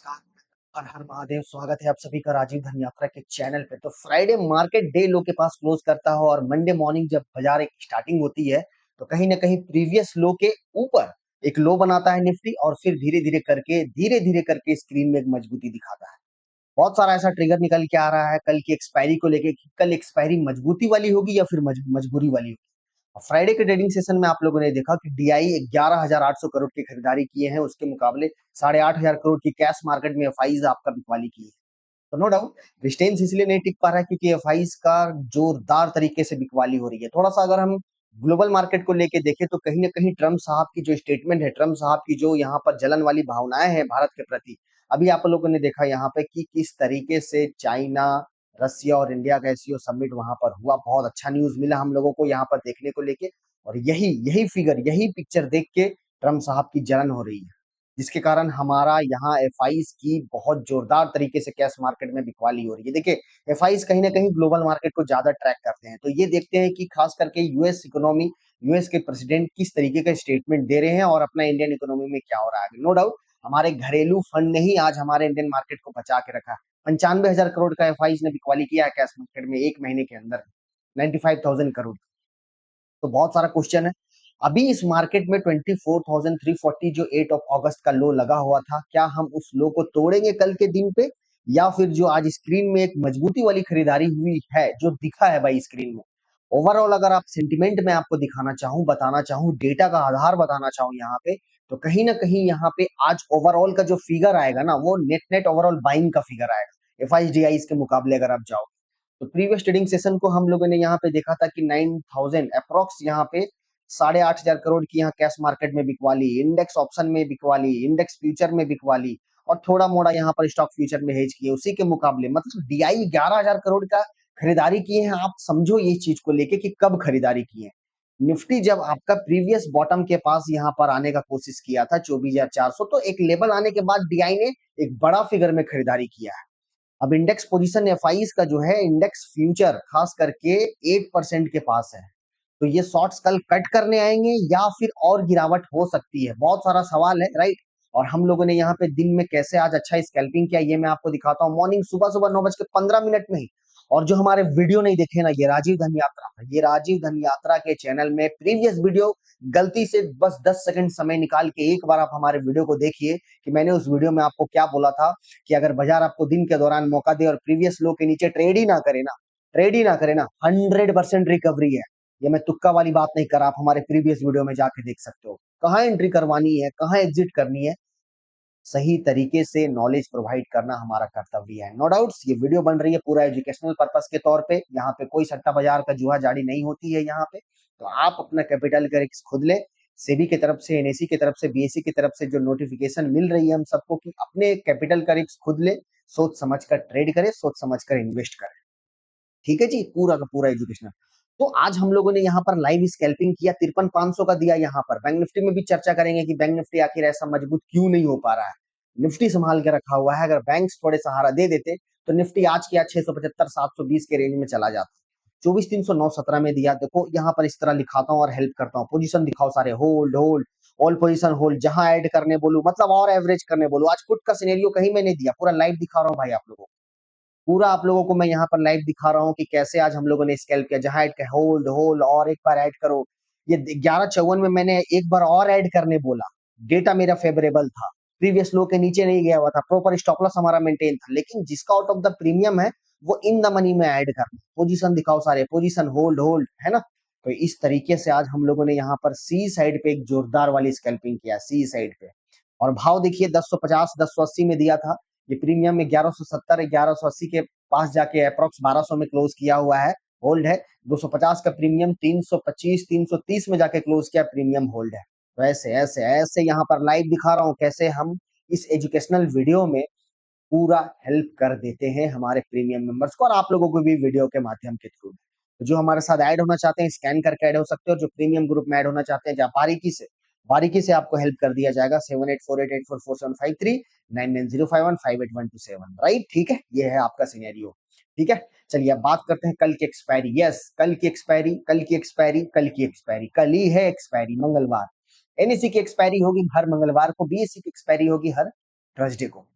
नमस्कार। हर हर महादेव। स्वागत है आप सभी का राजीव धन यात्रा के चैनल पे। तो फ्राइडे मार्केट डे लो के पास क्लोज करता है और मंडे मॉर्निंग जब बाजार एक स्टार्टिंग होती है तो कहीं ना कहीं प्रीवियस लो के ऊपर एक लो बनाता है निफ्टी और फिर धीरे धीरे करके स्क्रीन में एक मजबूती दिखाता है। बहुत सारा ऐसा ट्रिगर निकल के आ रहा है कल की एक्सपायरी को लेके कि कल एक्सपायरी मजबूती वाली होगी या फिर मजबूरी वाली होगी। फ्राइडे के ट्रेडिंग सेशन में आप लोगों ने देखा कि डीआई 11,800 करोड़ की खरीदारी किए हैं, उसके मुकाबले 8,500 करोड़ की कैश मार्केट में एफआईज आपका बिकवाली की है। तो नो डाउट रिस्टेंस इसलिए नहीं टिक पा रहा है क्योंकि एफआईज का जोरदार तरीके से बिकवाली हो रही है। थोड़ा सा अगर हम ग्लोबल मार्केट को लेके देखें तो कहीं ना कहीं ट्रम्प साहब की जो स्टेटमेंट है, ट्रम्प साहब की जो यहाँ पर जलन वाली भावनाएं हैं भारत के प्रति, अभी आप लोगों ने देखा यहाँ पे कि किस तरीके से चाइना, रसिया और इंडिया का एससीओ समिट वहां पर हुआ। बहुत अच्छा न्यूज मिला हम लोगों को यहाँ पर देखने को लेके। और यही यही फिगर, यही पिक्चर देख के ट्रम्प साहब की जलन हो रही है, जिसके कारण हमारा यहाँ एफआईज की बहुत जोरदार तरीके से कैश मार्केट में बिकवाली हो रही है। देखिए, एफआईज कहीं ना कहीं ग्लोबल मार्केट को ज्यादा ट्रैक करते हैं, तो ये देखते हैं कि खास करके यूएस इकोनॉमी, यूएस के प्रेसिडेंट किस तरीके का स्टेटमेंट दे रहे हैं और अपना इंडियन इकोनॉमी में क्या हो रहा है। नो डाउट हमारे घरेलू फंड ने ही आज हमारे इंडियन मार्केट को बचा के रखा है। 95,000 करोड़ का एफआईज ने बिकवाली किया है कैश मार्केट में एक महीने के अंदर, 95,000 करोड़। तो बहुत सारा क्वेश्चन है। अभी इस मार्केट में 24,340 जो 8 अगस्त का लो लगा हुआ था, क्या हम उस लो को तोड़ेंगे कल के दिन पे, या फिर जो आज स्क्रीन में एक मजबूती वाली खरीदारी हुई है जो दिखा है भाई स्क्रीन में। ओवरऑल अगर आप सेंटिमेंट में आपको दिखाना चाहूं, बताना चाहूं, डेटा का आधार बताना चाहूं यहाँ पे, तो कहीं ना कहीं यहाँ पे आज ओवरऑल का जो फिगर आएगा ना, वो नेट नेट ओवरऑल बाइंग का फिगर आएगा एफआईडीआई के मुकाबले अगर आप जाओ। तो प्रीवियस ट्रेडिंग सेशन को हम लोगों ने यहाँ पे देखा था कि 9,000 अप्रोक्स यहाँ पे 8,500 करोड़ की यहाँ कैश मार्केट में बिकवाली, इंडेक्स ऑप्शन में बिकवाली, इंडेक्स फ्यूचर में बिकवाली, और थोड़ा मोड़ा यहाँ पर स्टॉक फ्यूचर में हेज किए। उसी के मुकाबले मतलब डीआई 11,000 करोड़ का खरीदारी किए हैं। आप समझो ये चीज को लेके कि कब खरीदारी की है। निफ्टी जब आपका प्रीवियस बॉटम के पास यहाँ पर आने का कोशिश किया था 24,400, तो एक लेवल आने के बाद डीआई ने एक बड़ा फिगर में खरीदारी किया है। अब इंडेक्स पोजीशन एफआईज का जो है, इंडेक्स फ्यूचर खास करके 8% के पास है। तो ये शॉर्ट्स कल कट करने आएंगे या फिर और गिरावट हो सकती है, बहुत सारा सवाल है, राइट। और हम लोगों ने यहाँ पे दिन में कैसे आज अच्छा स्कैल्पिंग किया ये मैं आपको दिखाता हूँ। मॉर्निंग सुबह सुबह 9:15 में ही। और जो हमारे वीडियो नहीं देखे ना, ये राजीव धन यात्रा, ये राजीव धन यात्रा के चैनल में प्रीवियस वीडियो, गलती से बस 10 सेकंड समय निकाल के एक बार आप हमारे वीडियो को देखिए कि मैंने उस वीडियो में आपको क्या बोला था कि अगर बाजार आपको दिन के दौरान मौका दे और प्रीवियस लो के नीचे ट्रेड ही ना करे ना, 100% रिकवरी है। ये मैं तुक्का वाली बात नहीं कर रहा, आप हमारे प्रीवियस वीडियो में जाके देख सकते हो कहाँ एंट्री करवानी है, कहाँ एग्जिट करनी है। सही तरीके से नॉलेज प्रोवाइड करना हमारा कर्तव्य है। नो डाउट्स ये वीडियो बन रही है पूरा एजुकेशनल पर्पस के तौर पे, यहाँ पे कोई सट्टा बाजार का जुआ जाड़ी नहीं होती है यहाँ पे। तो आप अपना कैपिटल का रिस्क खुद ले। सेबी की तरफ से, एनएसी की तरफ से, बीएसई की तरफ से जो नोटिफिकेशन मिल रही है हम सबको कि अपने कैपिटल का रिस्क खुद ले, सोच समझ कर ट्रेड करे, सोच समझ कर इन्वेस्ट करे। ठीक है जी, पूरा का पूरा एजुकेशनल। तो आज हम लोगों ने यहाँ पर लाइव स्कैल्पिंग किया, 53,500 का दिया। यहाँ पर बैंक निफ्टी में भी चर्चा करेंगे कि बैंक निफ्टी आखिर ऐसा मजबूत क्यों नहीं हो पा रहा है। निफ्टी संभाल के रखा हुआ है, अगर बैंक्स थोड़े सहारा दे देते तो निफ्टी आज के 675 720 के रेंज में चला जाता। 24,309 17 में दिया। देखो यहाँ पर इस तरह लिखाता हूँ और हेल्प करता हूँ, पोजीशन दिखाओ सारे, hold hold, all position hold, जहां ऐड करने बोलूं मतलब और एवरेज करने बोलूं। आज पुट का सिनेरियो कहीं मैंने दिया, पूरा लाइव दिखा रहा हूँ भाई आप लोगों को। पूरा आप लोगों को मैं यहाँ पर लाइव दिखा रहा हूँ कि कैसे आज हम लोगों ने स्कैल्प किया, जहां ऐड होल्ड होल्ड और एक बार ऐड करो। ये 11:54 में मैंने एक बार और ऐड करने बोला, डेटा मेरा फेवरेबल था, प्रीवियस लो के नीचे नहीं गया हुआ था, प्रॉपर स्टॉप लॉस हमारा मेंटेन था। लेकिन जिसका आउट ऑफ द प्रीमियम है वो इन द मनी में ऐड करना। पोजीशन दिखाओ सारे, पोजीशन होल्ड होल्ड, है ना। तो इस तरीके से आज हम लोगों ने यहाँ पर सी साइड पे एक जोरदार वाली स्कैल्पिंग किया, सी साइड पे। और भाव देखिए 1050 1080 में दिया था। ये प्रीमियम में 1170 1180 के पास जाके अप्रोक्स 1200 में क्लोज किया हुआ है, होल्ड है। 250 का प्रीमियम 325 330 में जाके क्लोज किया, प्रीमियम होल्ड है। तो ऐसे ऐसे ऐसे यहाँ पर लाइव दिखा रहा हूँ कैसे हम इस एजुकेशनल वीडियो में पूरा हेल्प कर देते हैं हमारे प्रीमियम मेंबर्स को, और आप लोगों को भी वीडियो के माध्यम के थ्रू। तो जो हमारे साथ ऐड होना चाहते हैं स्कैन करके ऐड हो सकते हो, जो प्रीमियम ग्रुप में ऐड होना चाहते हैं जहाँ बारीकी से आपको हेल्प कर दिया जाएगा। 7848844753 9905158127, राइट। ठीक है, ये है आपका सिनेरियो। ठीक है, चलिए अब बात करते हैं कल की एक्सपायरी। यस, कल की एक्सपायरी, कल की एक्सपायरी, कल की एक्सपायरी, कल ही है एक्सपायरी, मंगलवार। एनएससी की एक्सपायरी होगी हर मंगलवार को, बीएससी की एक्सपायरी होगी हर थर्सडे को।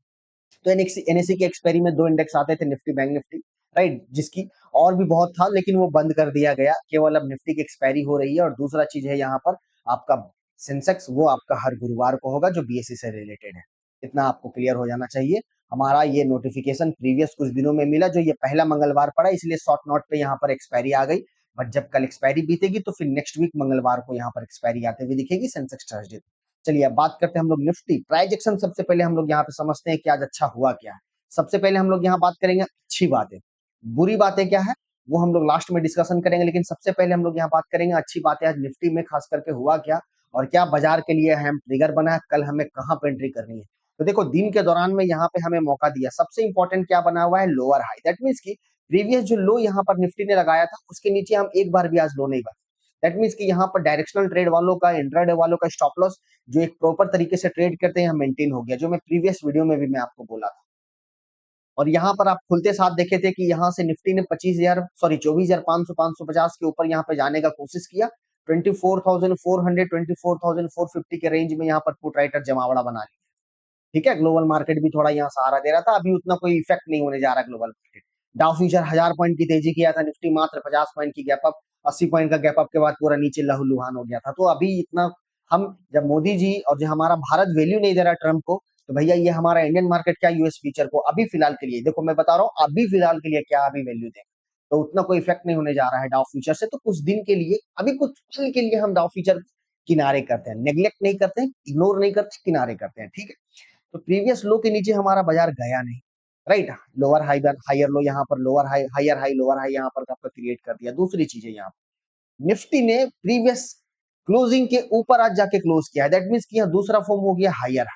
तो एनएससी के एक्सपायरी में 2 इंडेक्स आते थे, निफ्टी, बैंक निफ्टी, राइट? जिसकी और भी बहुत था लेकिन वो बंद कर दिया गया। केवल अब निफ्टी की एक्सपायरी हो रही है और दूसरा चीज़ है यहाँ पर आपका सेंसेक्स, वो आपका हर गुरुवार को होगा जो बीएसई से रिलेटेड है। इतना आपको क्लियर हो जाना चाहिए। हमारा ये नोटिफिकेशन प्रीवियस कुछ दिनों में मिला, जो ये पहला मंगलवार पड़ा इसलिए शॉर्ट नोट पे यहाँ पर एक्सपायरी आ गई। बट जब कल एक्सपायरी बीतेगी तो फिर नेक्स्ट वीक मंगलवार को यहाँ पर एक्सपायरी आते हुए दिखेगी सेंसेक्स थर्सडे। चलिए अब बात करते हैं हम लोग निफ्टी प्राइस एक्शन। सबसे पहले हम लोग यहाँ पे समझते हैं कि आज अच्छा हुआ क्या है। सबसे पहले हम लोग यहाँ बात करेंगे अच्छी बातें, बुरी बातें क्या है वो हम लोग लास्ट में डिस्कशन करेंगे, लेकिन सबसे पहले हम लोग यहाँ बात करेंगे अच्छी बातें। आज निफ्टी में खास करके हुआ क्या और क्या बाजार के लिए हम ट्रिगर बना है, कल हमें कहाँ पे एंट्री करनी है। तो देखो दिन के दौरान में यहाँ पे हमें मौका दिया। सबसे इंपॉर्टेंट क्या बना हुआ है, लोअर हाई। दैट मीन्स की प्रीवियस जो लो यहाँ पर निफ्टी ने लगाया था उसके नीचे हम एक बार भी आज लो नहीं बना। दैट मीन्स कि यहाँ पर डायरेक्शनल ट्रेड वालों का, इंट्राडे वालों का स्टॉप लॉस जो एक प्रॉपर तरीके से ट्रेड करते हैं मेंटेन हो गया, जो मैं प्रीवियस वीडियो में भी मैं आपको बोला था। और यहाँ पर आप खुलते साथ देखे थे कि यहाँ से निफ्टी ने 24,500 550 के ऊपर यहाँ पे जाने का कोशिश किया। 24,400 24,450 के रेंज में यहाँ पर पुट राइटर जमावड़ा बना लिया। ठीक है, ग्लोबल मार्केट भी थोड़ा यहाँ सहारा दे रहा था। अभी उतना कोई इफेक्ट नहीं होने जा रहा ग्लोबल मार्केट। डाउ फ्यूचर 1000 पॉइंट की तेजी किया था, निफ्टी मात्र 50 पॉइंट की गैप अप, 80 पॉइंट का गैप अप के बाद पूरा नीचे लहूलुहान हो गया था। तो अभी इतना हम जब मोदी जी और जो हमारा भारत वैल्यू नहीं दे रहा ट्रम्प को, तो भैया ये हमारा इंडियन मार्केट क्या यूएस फ्यूचर को अभी फिलहाल के लिए, देखो मैं बता रहा हूँ अभी फिलहाल के लिए क्या अभी वैल्यू दें, तो उतना कोई इफेक्ट नहीं होने जा रहा है डाउ फ्यूचर से। तो कुछ दिन के लिए, अभी कुछ दिन के लिए हम डाउ फ्यूचर किनारे करते हैं, नेग्लेक्ट नहीं करते हैं, इग्नोर नहीं करते, किनारे करते हैं। ठीक है, तो प्रीवियस लो के नीचे हमारा बाजार गया नहीं, right? Lower high higher low, यहाँ पर lower high, higher high, lower high यहाँ पर आपका क्रिएट कर दिया। दूसरी चीज है यहाँ पर निफ्टी ने प्रीवियस क्लोजिंग के ऊपर आज जाके क्लोज किया है। दैट मीन्स कि यहाँ दूसरा फॉर्म हो गया हायर।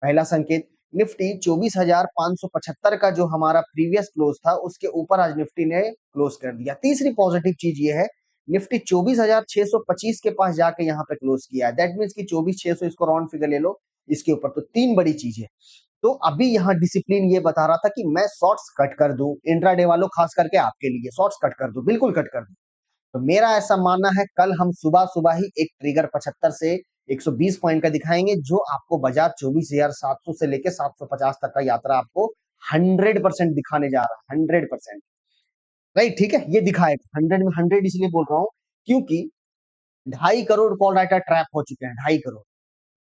पहला संकेत, निफ्टी 24,575 का जो हमारा प्रीवियस क्लोज था उसके ऊपर आज निफ्टी ने क्लोज कर दिया। तीसरी पॉजिटिव चीज ये है, निफ्टी 24,625 के पास जाके यहाँ पे क्लोज किया है। दैट मीन्स कि 24,600 इसको राउंड फिगर ले लो इसके ऊपर। तो तीन बड़ी चीज है। तो अभी यहाँ डिसिप्लिन ये बता रहा था कि मैं शॉर्ट्स कट कर दूं, इंट्राडे वालों खास करके आपके लिए शॉर्ट्स कट कर दूं, बिल्कुल कट कर दूं। तो मेरा ऐसा मानना है कल हम सुबह सुबह ही एक ट्रिगर 75 से 120 पॉइंट का दिखाएंगे, जो आपको बाजार 24,700 से लेके 750 तक का यात्रा आपको 100% दिखाने जा रहा है। 100%, राइट? ठीक है, ये दिखाएगा 100 में 100 इसलिए बोल रहा हूँ क्योंकि 2.5 करोड़ कॉल राइटर ट्रैप हो चुके हैं। 2.5 करोड़।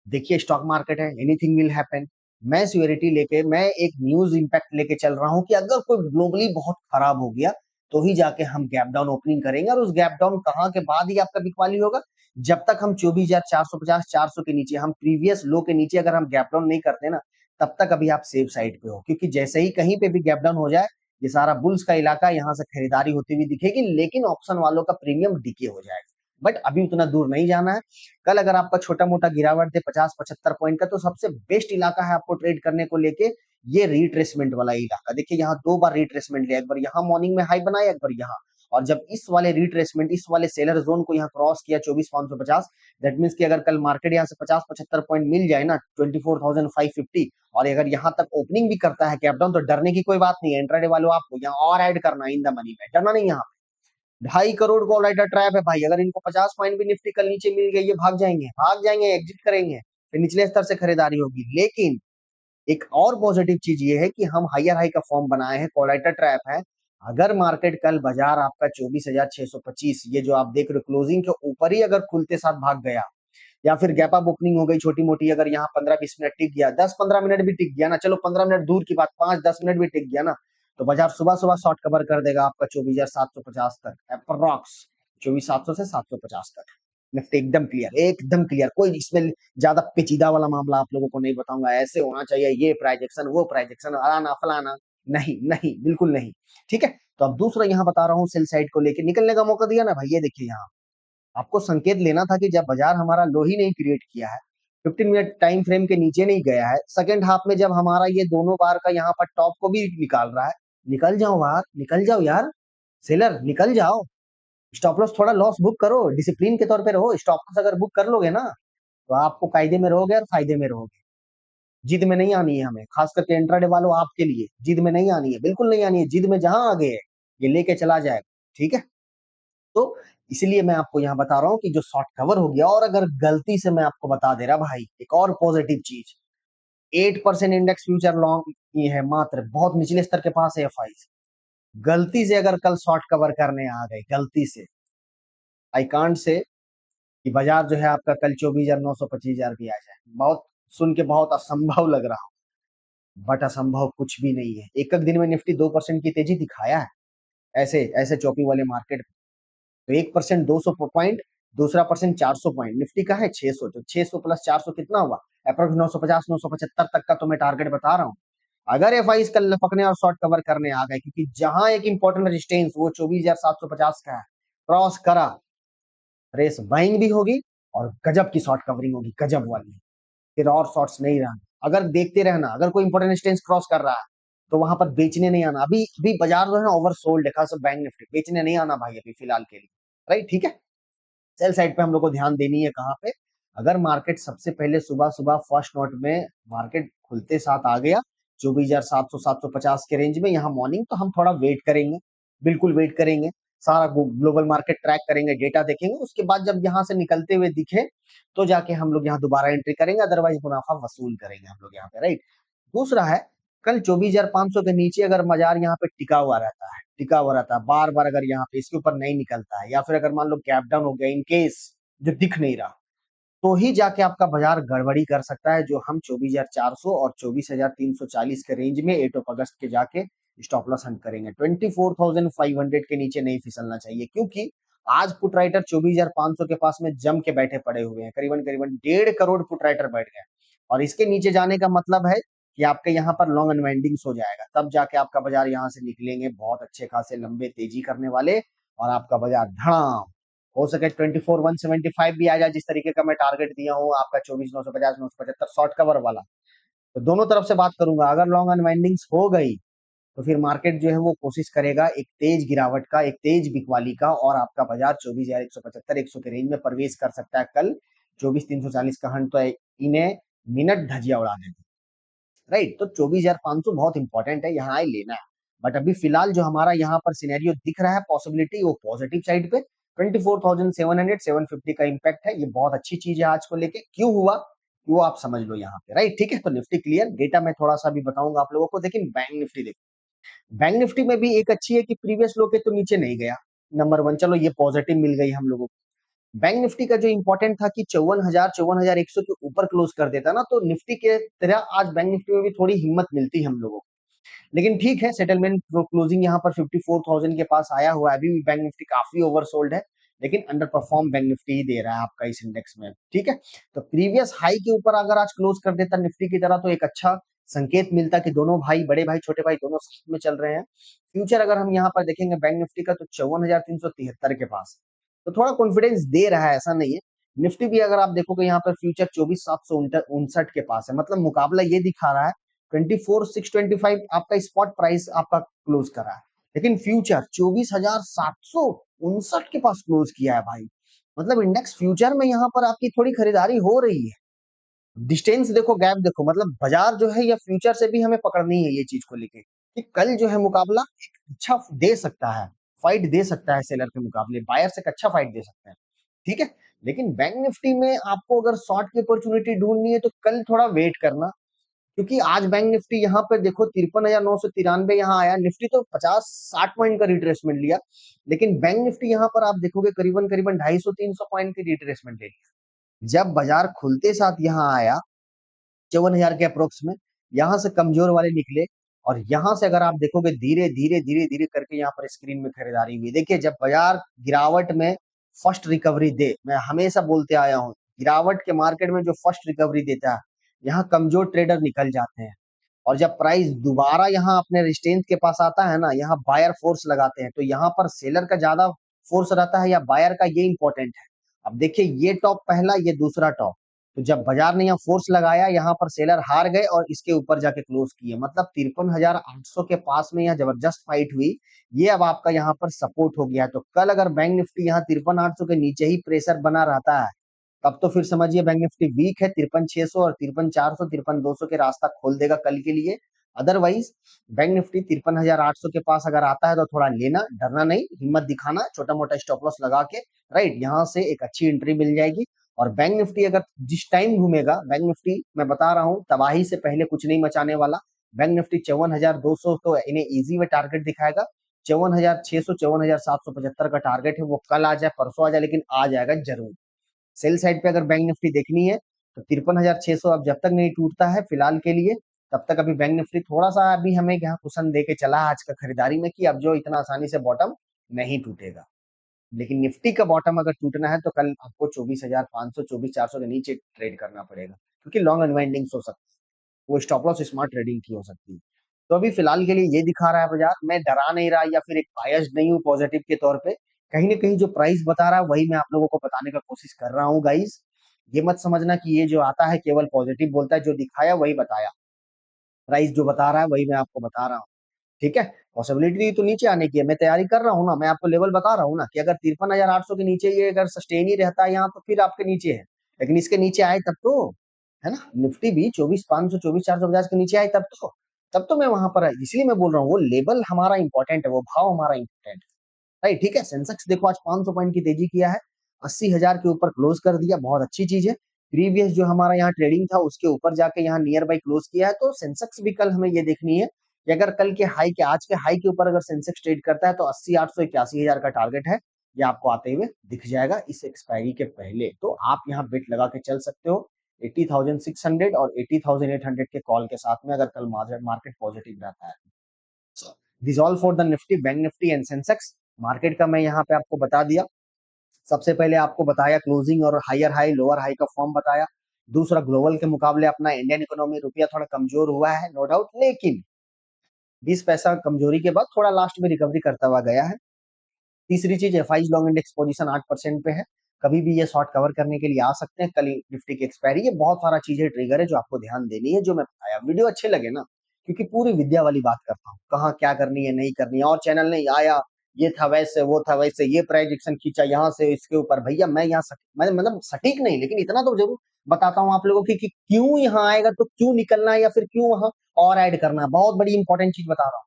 देखिए स्टॉक मार्केट है, एनीथिंग विल हैपन। मैं सिक्योरिटी लेके, मैं एक न्यूज इंपैक्ट लेके चल रहा हूँ कि अगर कोई ग्लोबली बहुत खराब हो गया तो ही जाके हम गैप डाउन ओपनिंग करेंगे, और उस गैप डाउन कहाँ के बाद ही आपका बिकवाली होगा, जब तक हम 24,450 400 के नीचे, हम प्रीवियस लो के नीचे अगर हम गैप डाउन नहीं करते ना, तब तक अभी आप सेफ साइड पे हो। क्योंकि जैसे ही कहीं पे भी गैप डाउन हो जाए, ये सारा बुल्स का इलाका, यहाँ से खरीदारी होती हुई दिखेगी, लेकिन ऑप्शन वालों का प्रीमियम डीके हो जाएगा। बट अभी उतना दूर नहीं जाना है। कल अगर आपका छोटा मोटा गिरावट थे 50-75 पॉइंट का, तो सबसे बेस्ट इलाका है आपको ट्रेड करने को लेके ये रिट्रेसमेंट वाला इलाका। देखिए यहाँ दो बार रिट्रेसमेंट लिया, एक बार यहाँ मॉर्निंग में हाई बनाया, एक बार यहाँ। और जब इस वाले रिट्रेसमेंट, इस वाले सेलर जोन को यहाँ क्रॉस किया 24,550, दैट मीन्स कि अगर कल मार्केट यहाँ से 50-75 पॉइंट मिल जाए ना, 24,550, और अगर यहाँ तक ओपनिंग भी करता है कैप डाउन, तो डरने की कोई बात नहीं है। इंट्राडे वालों आपको यहाँ और ऐड करना इन द मनी में, डरना नहीं। यहाँ 2.5 करोड़ कॉल राइटर ट्रैप है भाई। अगर इनको 50 पॉइंट भी निफ्टी कल नीचे मिल गई, ये भाग जाएंगे, भाग जाएंगे, एग्जिट करेंगे, फिर निचले स्तर से खरीदारी होगी। लेकिन एक और पॉजिटिव चीज ये है कि हम हायर हाई का फॉर्म बनाए हैं, कॉल राइटर ट्रैप है। अगर मार्केट कल बाजार आपका 24,625, ये जो आप देख रहे हो क्लोजिंग के ऊपर ही अगर खुलते साथ भाग गया, या फिर गैप अप ओपनिंग हो गई छोटी मोटी, अगर यहाँ 15-20 मिनट टिक गया, 10-15 मिनट भी टिक गया ना, चलो 15 मिनट दूर की बात, 5-10 मिनट भी टिक गया ना, तो बाजार सुबह सुबह शॉर्ट कवर कर देगा आपका 24,750 तक, अप्रोक्स 24,700 से 750 तक। निफ्टी एकदम क्लियर, एकदम क्लियर। कोई इसमें ज्यादा पेचीदा वाला मामला आप लोगों को नहीं बताऊंगा, ऐसे होना चाहिए, ये प्राइजेक्शन, वो प्राइजेक्शन, अलाना फलाना, नहीं नहीं, बिल्कुल नहीं। ठीक है, तो अब दूसरा यहाँ बता रहा हूँ सेल साइड को लेके निकलने का मौका दिया ना भाई। ये देखिए यहाँ आपको संकेत लेना था कि जब बाजार हमारा लो ही नहीं क्रिएट किया है, 15 मिनट टाइम फ्रेम के नीचे नहीं गया है, सेकंड हाफ में जब हमारा ये दोनों बार का यहाँ पर टॉप को भी निकाल रहा है, निकल जाओ बाहर, निकल जाओ यार, सेलर निकल जाओ। स्टॉप लॉस थोड़ा लॉस बुक करो, डिसिप्लिन के तौर पे रहो। स्टॉप लॉस अगर बुक कर लोगे ना, तो आपको कायदे में रहोगे और फायदे में रहोगे। जिद में नहीं आनी है हमें, खास करके इंट्राडे वालों आपके लिए जिद में नहीं आनी है, बिल्कुल नहीं आनी है। जिद में जहां आ गए ये लेके चला जाएगा। ठीक है, तो इसलिए मैं आपको यहाँ बता रहा हूँ कि जो शॉर्ट कवर हो गया, और अगर गलती से मैं आपको बता दे रहा भाई एक और पॉजिटिव चीज, 8% इंडेक्स फ्यूचर लॉन्ग की है मात्र, बहुत निचले स्तर के पास है एफआई। गलती से अगर कल शॉर्ट कवर करने आ गए, गलती से, आई कांट से कि बाजार जो है आपका कल 24,900 25,000 भी आ जाए। बहुत सुन के बहुत असंभव लग रहा, बट असंभव कुछ भी नहीं है। एक एक दिन में निफ्टी 2% की तेजी दिखाया है, ऐसे ऐसे चौकी वाले मार्केट। तो 1% 200 पॉइंट, दूसरा परसेंट 400 पॉइंट, निफ्टी का है 600, तो 600 प्लस 400 कितना हुआ, अप्रोक्स 950 975 तक का तो मैं टारगेट बता रहा हूँ। अगर एफआई कल लपकने और शॉर्ट कवर करने आ गए, क्योंकि जहां एक इंपॉर्टेंट रेजिस्टेंस वो 24,750 का है, क्रॉस करा, रेस बाइंग भी होगी और गजब की शॉर्ट कवरिंग होगी, गजब वाली। फिर और शॉर्ट्स नहीं रहना, अगर देखते रहना, अगर कोई इंपॉर्टेंट रेजिस्टेंस क्रॉस कर रहा है तो वहां पर बेचने नहीं आना। अभी अभी बाजार जो है ना ओवर सोल्ड है, खास बैंक निफ्टी, बेचने नहीं आना भाई अभी फिलहाल के लिए। राइट, ठीक है। सेल साइड पे हम लोग को ध्यान देनी है कहाँ पे, अगर मार्केट सबसे पहले सुबह सुबह फर्स्ट नोट में मार्केट खुलते साथ आ गया 24,700 750 के रेंज में यहाँ मॉर्निंग, तो हम थोड़ा वेट करेंगे, बिल्कुल वेट करेंगे। सारा ग्लोबल मार्केट ट्रैक करेंगे, डेटा देखेंगे, उसके बाद जब यहाँ से निकलते हुए दिखे तो जाके हम लोग यहाँ दोबारा एंट्री करेंगे, अदरवाइज मुनाफा वसूल करेंगे हम लोग यहाँ पे। राइट, दूसरा है, कल 24,500 के नीचे अगर बाजार यहाँ पे टिका हुआ रहता है, टिका हुआ रहता है बार बार, अगर यहाँ पे इसके ऊपर नहीं निकलता है, या फिर अगर मान लो गैप डाउन हो गया इन केस, जो दिख नहीं रहा, तो ही जाके आपका बाजार गड़बड़ी कर सकता है, जो हम 24,400 और 24,340 के रेंज में 8 अगस्त के जाके स्टॉप लॉस हंट करेंगे। 24,500 के नीचे नहीं फिसलना चाहिए, क्योंकि आज पुट राइटर 24,500 के पास में जम के बैठे पड़े हुए हैं, करीबन करीबन 1.5 करोड़ पुट राइटर बैठ गए। और इसके नीचे जाने का मतलब है कि आपके यहाँ पर लॉन्ग अनवाइंडिंग्स हो जाएगा, तब जाके आपका बाजार यहाँ से निकलेंगे बहुत अच्छे खासे लंबे तेजी करने वाले, और आपका बाजार धड़ाम, हो सके 24,175 भी आ जाए, जिस तरीके का मैं टारगेट दिया हूँ आपका 24,950 975 शॉर्ट कवर वाला। तो दोनों तरफ से बात करूंगा, अगर लॉन्ग अनवाइंडिंग्स हो गई तो फिर मार्केट जो है वो कोशिश करेगा एक तेज गिरावट का, एक तेज बिकवाली का, और आपका बाजार 24,175 100 के रेंज में प्रवेश कर सकता है कल। 24,340 का हंट तो इन्हें मिनट धजिया उड़ा देगा। राइट, तो 24,500 बहुत इंपॉर्टेंट है, यहाँ आए लेना है। बट अभी फिलहाल जो हमारा यहाँ पर सिनेरियो दिख रहा है, पॉसिबिलिटी वो पॉजिटिव साइड पे 24,700 750 का इम्पैक्ट है, ये बहुत अच्छी चीज है आज को लेके। क्यों हुआ वो आप समझ लो यहाँ पे। राइट, ठीक है, तो निफ्टी क्लियर, डेटा मैं थोड़ा सा भी बताऊंगा आप लोगों को। लेकिन बैंक निफ्टी देखो, बैंक निफ्टी में भी एक अच्छी है कि प्रीवियस लो के तो नीचे नहीं गया, नंबर वन, चलो ये पॉजिटिव मिल गई हम लोगों को। बैंक निफ्टी का जो इंपॉर्टेंट था कि 54,000 54,100 के ऊपर क्लोज कर देता ना, तो निफ्टी के तरह आज बैंक निफ्टी में भी थोड़ी हिम्मत मिलती है हम लोगों को। लेकिन ठीक है, सेटलमेंट क्लोजिंग यहाँ पर 54,000 के पास आया हुआ है, अभी भी बैंक निफ्टी काफी ओवरसोल्ड है, लेकिन अंडर परफॉर्म बैंक निफ्टी ही दे रहा है आपका इस इंडेक्स में। ठीक है, तो प्रीवियस हाई के ऊपर अगर आज क्लोज कर देता निफ्टी की तरह, तो एक अच्छा संकेत मिलता कि दोनों भाई, बड़े भाई छोटे भाई दोनों साथ में चल रहे हैं। फ्यूचर अगर हम यहाँ पर देखेंगे बैंक निफ्टी का, तो 54,373 के पास, तो थोड़ा कॉन्फिडेंस दे रहा है, ऐसा नहीं है। निफ्टी भी अगर आप देखोगे यहाँ पर फ्यूचर 24,759 के पास है, मतलब मुकाबला ये दिखा रहा है 24,625 आपका स्पॉट प्राइस आपका क्लोज करा है, लेकिन फ्यूचर 24,759 के पास क्लोज किया है भाई। मतलब इंडेक्स फ्यूचर में यहाँ पर आपकी थोड़ी खरीदारी हो रही है। डिस्टेंस देखो, गैप देखो, मतलब बाजार जो है या फ्यूचर से भी हमें पकड़नी है ये चीज को लेके, कि कल जो है मुकाबला एक अच्छा दे सकता है, फाइट दे सकता है सेलर के मुकाबले, बायर से एक अच्छा फाइट दे सकता है। ठीक है, लेकिन बैंक निफ्टी में आपको अगर शॉर्ट की अपॉर्चुनिटी ढूंढनी है तो कल थोड़ा वेट करना, क्योंकि आज बैंक निफ्टी यहाँ पे देखो 53,993 यहाँ आया, निफ्टी तो 50-60 पॉइंट का रिट्रेसमेंट लिया, लेकिन बैंक निफ्टी यहाँ पर आप देखोगे करीबन करीबन 250-300 पॉइंट की रिट्रेसमेंट ले लिया। जब बाजार खुलते साथ यहाँ आया 54,000 के अप्रोक्स में, यहाँ से कमजोर वाले निकले, और यहाँ से अगर आप देखोगे धीरे धीरे धीरे धीरे करके यहाँ पर स्क्रीन में खरीदारी हुई। देखिए, जब बाजार गिरावट में फर्स्ट रिकवरी दे, मैं हमेशा बोलते आया हूँ, गिरावट के मार्केट में जो फर्स्ट रिकवरी देता है, यहाँ कमजोर ट्रेडर निकल जाते हैं। और जब प्राइस दोबारा यहाँ अपने रेजिस्टेंस के पास आता है ना, यहाँ बायर फोर्स लगाते हैं, तो यहाँ पर सेलर का ज्यादा फोर्स रहता है या बायर का, ये इंपॉर्टेंट है। अब देखिए, ये टॉप पहला, ये दूसरा टॉप, तो जब बाजार ने यहाँ फोर्स लगाया, यहाँ पर सेलर हार गए और इसके ऊपर जाके क्लोज किए, मतलब 53,800 के पास में यहाँ जबरदस्त फाइट हुई। ये अब आपका यहाँ पर सपोर्ट हो गया है। तो कल अगर बैंक निफ्टी यहाँ 53,800 के नीचे ही प्रेशर बना रहता है, तब तो फिर समझिए बैंक निफ्टी वीक है, 53,600 और 53,400 53,200 के रास्ता खोल देगा कल के लिए। अदरवाइज बैंक निफ्टी 53,800 के पास अगर आता है तो थोड़ा लेना, डरना नहीं, हिम्मत दिखाना, छोटा मोटा स्टॉप लॉस लगा के। राइट, यहाँ से एक अच्छी एंट्री मिल जाएगी, और बैंक निफ्टी अगर जिस टाइम घूमेगा, बैंक निफ्टी मैं बता रहा हूँ तबाही से पहले कुछ नहीं मचाने वाला। बैंक निफ्टी 54,200 तो इन्हें इजी वे टारगेट दिखाएगा। 54,600 54,775 का टारगेट है, वो कल आ जाए परसों आ जाए लेकिन आ जाएगा जरूर। सेल साइड पे अगर बैंक निफ्टी देखनी है तो 53,600 अब जब तक नहीं टूटता है फिलहाल के लिए, तब तक अभी बैंक निफ्टी थोड़ा सा अभी हमें यहाँ कुशन दे के चला है आज का खरीदारी में कि अब जो इतना आसानी से बॉटम नहीं टूटेगा। लेकिन निफ्टी का बॉटम अगर टूटना है तो कल आपको 24,500 24,400 के नीचे ट्रेड करना पड़ेगा, क्योंकि लॉन्ग अनवाइंडिंग हो सकती है, वो स्टॉप लॉस स्मार्ट ट्रेडिंग की हो सकती है। तो अभी फिलहाल के लिए ये दिखा रहा है बाजार, मैं डरा नहीं रहा या फिर एक बायस्ड नहीं हूँ पॉजिटिव के तौर पे। कहीं ना कहीं जो प्राइस बता रहा है वही मैं आप लोगों को बताने का कोशिश कर रहा हूँ गाइस। ये मत समझना कि ये जो आता है केवल पॉजिटिव बोलता है, जो दिखाया वही बताया, प्राइस जो बता रहा है वही मैं आपको बता रहा हूँ। ठीक है, पॉसिबिलिटी तो नीचे आने की है, मैं तैयारी कर रहा हूँ ना, मैं आपको लेवल बता रहा हूँ ना कि अगर 53,800 के नीचे ये अगर सस्टेन ही रहता है यहाँ तो फिर आपके नीचे है, लेकिन इसके नीचे आए तब तो, है ना, निफ्टी भी 24,500 24,450 के नीचे आए तब तो मैं वहां पर इसलिए मैं बोल रहा हूँ वो लेवल हमारा इंपॉर्टेंट है, वो भाव हमारा इंपॉर्टेंट है। राइट, ठीक है। सेंसेक्स देखो आज 500 पॉइंट की तेजी किया है, 80,000 के ऊपर क्लोज कर दिया, बहुत अच्छी चीज है। प्रीवियस जो हमारा यहाँ ट्रेडिंग था उसके ऊपर जाके यहाँ नियर बाई क्लोज किया है, तो सेंसेक्स भी कल हमें ये देखनी है कि अगर कल के हाई के आज के हाई के ऊपर अगर सेंसेक्स ट्रेड करता है तो 80,800 81,000 का टारगेट है, ये आपको आते हुए दिख जाएगा इस एक्सपायरी के पहले। तो आप यहाँ बेट लगा के चल सकते हो 80,600 और 80,800 के कॉल के साथ में, अगर कल मार्केट पॉजिटिव रहता है। This all for the Nifty, bank Nifty and Sensex. Market का मैं यहाँ पे आपको बता दिया। सबसे पहले आपको बताया क्लोजिंग और हायर हाई लोअर हाई का फॉर्म बताया। दूसरा, ग्लोबल के मुकाबले अपना इंडियन इकोनॉमी रुपया थोड़ा कमजोर हुआ है, नो डाउट, लेकिन 20 पैसा कमजोरी के बाद थोड़ा लास्ट में रिकवरी करता हुआ गया है। तीसरी चीज, एफआई लॉन्ग इंडेक्स पोजीशन 8% पे है, कभी भी ये शॉर्ट कवर करने के लिए आ सकते हैं। कल निफ्टी की एक्सपायरी, ये बहुत सारा चीजें ट्रिगर है जो आपको ध्यान देनी है, जो मैं बताया। वीडियो अच्छे लगे ना, क्योंकि पूरी विद्या वाली बात करता हूँ, कहाँ क्या करनी है नहीं करनी है, और चैनल ने आया ये था वैसे वो था वैसे, ये प्राइजेक्शन खींचा यहाँ से इसके ऊपर, भैया मैं यहाँ मैं मतलब सटीक नहीं, लेकिन इतना तो जरूर बताता हूँ आप लोगों की कि क्यों यहाँ आएगा तो क्यों निकलना है या फिर क्यों वहां और ऐड करना है। बहुत बड़ी इंपॉर्टेंट चीज बता रहा हूँ।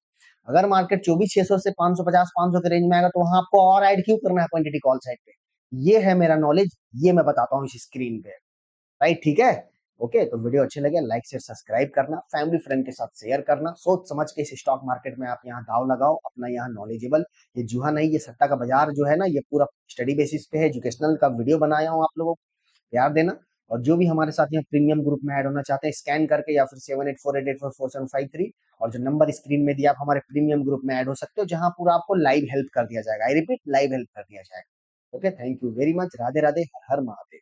अगर मार्केट 24,600 से 550 500 के रेंज में आएगा तो वहां आपको और ऐड क्यों करना है क्वांटिटी कॉल साइड पे। ये है मेरा नॉलेज, ये मैं बताता हूँ इस स्क्रीन पे। राइट, ठीक है। ओके, तो वीडियो अच्छे लगे लाइक शेयर सब्सक्राइब करना, फैमिली फ्रेंड के साथ शेयर करना। सोच समझ के इस स्टॉक मार्केट में आप यहाँ दाव लगाओ, अपना यहाँ नॉलेजेबल, ये जुआ नहीं, ये सट्टा का बाजार जो है ना, ये पूरा स्टडी बेसिस पे है, एजुकेशनल का वीडियो बनाया हूँ, आप लोगों को प्यार देना। और जो भी हमारे साथ यहाँ प्रीमियम ग्रुप में ऐड होना चाहते हैं, स्कैन करके या फिर 7848844753 और जो नंबर स्क्रीन में दिया, आप हमारे प्रीमियम ग्रुप में ऐड हो सकते हो, जहां पूरा आपको लाइव हेल्प कर दिया जाएगा। आई रिपीट, लाइव हेल्प कर दिया जाएगा। Okay, thank you very much, Radhe Radhe, her her Mahadev.